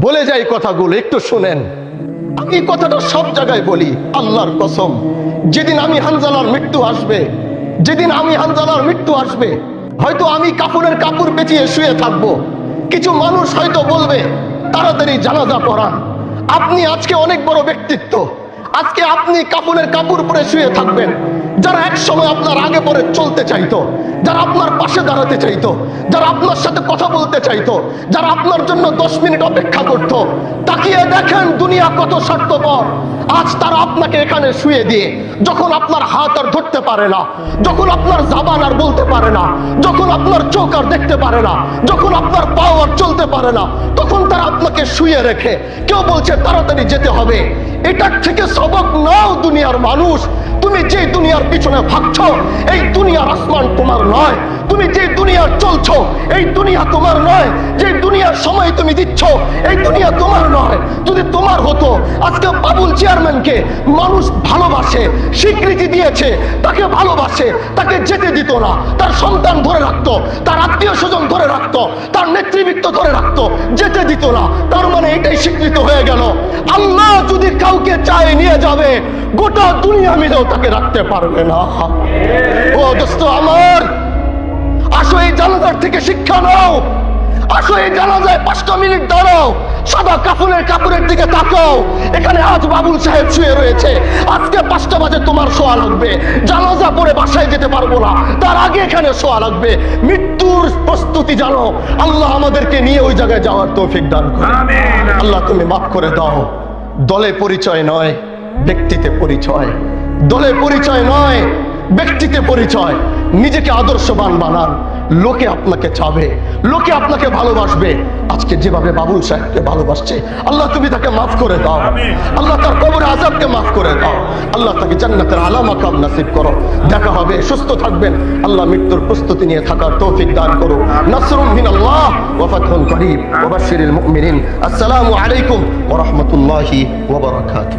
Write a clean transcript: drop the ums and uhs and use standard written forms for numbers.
বলে যাই কথাগুলো, একটু শুনেন। আমি কথাটা সব জায়গায় বলি, আল্লাহর কসম, যেদিন আমি হানজালার মৃত্যু আসবে, যেদিন আমি হানজালার মৃত্যু আসবে, হয়তো আমি কাপড়ের কাপড় পেঁচিয়ে শুয়ে থাকবো। কিছু মানুষ হয়তো বলবে তাড়াতাড়ি জানাজা পড়ান। আপনি আজকে অনেক বড় ব্যক্তিত্ব, আজকে আপনি কাপড়ের কাপড় পরে শুয়ে থাকবেন। যারা এক সময় আপনার আগে পরে চলতে চাইতো, যারা আপনার পাশে দাঁড়াতে চাইতো, যারা আপনার সাথে কথা বলতে চাইতো, যারা আপনার জন্য 10 মিনিট অপেক্ষা করত, তাকিয়ে দেখেন দুনিয়া কত স্বার্থপর। আজ তারা আপনাকে এখানে শুয়ে দিয়ে, যখন আপনার হাত আর ধরতে পারে না, যখন আপনার জাবান আর বলতে পারে না, যখন আপনার চোখ আর দেখতে পারে না, যখন আপনার পাও আর চলতে পারে না, তখন তারা আপনাকে শুয়ে রেখে কেউ বলছে তাড়াতাড়ি যেতে হবে। এটার থেকে সবক নাও দুনিয়ার মানুষ। তুমি যে দুনিয়ার পিছনে ভাগছো, এই দুনিয়ার আসমান তোমার নয়। তুমি যে দুনিয়ার চলছো, এই দুনিয়া তোমার নয়। যে দুনিয়ার সময় তুমি দিচ্ছ, এই দুনিয়া তোমার নয়। যদি তোমার হতো, আজকে বাবুল চেয়ারম্যানকে মানুষ ভালোবাসে, স্বীকৃতি দিয়েছে, তাকে ভালোবাসে, তাকে যেতে দিত না। তার সন্তান ধরে রাখতো, তার আত্মীয় স্বজন ধরে রাখতো, তার নেতৃবৃত্ত ধরে রাখতো, যেতে দিত না। তার মানে এটাই স্বীকৃত হয়ে গেল। আল্লাহ যদি কাউকে চায় নিয়ে যাবে, গোটা দুনিয়া মিলেও তাকে রাখতে পারবে না। ও দোস্ত আমার, আসো এই জানাজার থেকে শিক্ষা নাও। আসো এই জানাজায় 5টা মিনিট দাঁড়াও, সাদা কাপড়ের দিকে তাকাও। এখানে আজ বাবুল সাহেব শুয়ে রয়েছে, আজকে 5টা বাজে তোমার শোয়া লাগবে। জানাজা পড়ে বাসায় যেতে পারবো না, তার আগে এখানে শোয়া লাগবে। মৃত্যুর প্রস্তুতি জানো। আল্লাহ আমাদেরকে নিয়ে ওই জায়গায় যাওয়ার তৌফিক দান করুন। আল্লাহ তুমি মাফ করে দাও। দলে পরিচয় নয়, ব্যক্তিতে পরিচয়। দলে পরিচয় নয়, ব্যক্তিতে পরিচয়। নিজেকে আদর্শবান বানান, লোকে আপনাকে চাবে, লোকে আপনাকে ভালোবাসবে। আজকে যেভাবে বাবুল সাহেবকে ভালোবাসছে, আল্লাহ তুমি তাকে মাফ করে দাও। আল্লাহ তার কবরে আযাবকে মাফ করে দাও। আল্লাহ তাকে জান্নাতের আলা মাকাম নসিব করো। দেখা হবে, সুস্থ থাকবেন। আল্লাহ মৃত্যুর প্রস্তুতি নিয়ে থাকার তৌফিক দান করো। নাসরুম মিনাল্লাহ ওয়া ফাতহুন করিব ওয়া বাশশিরিল মুমিনিন। আসসালামু আলাইকুম ওয়া রাহমাতুল্লাহি ওয়া বারাকাতুহু।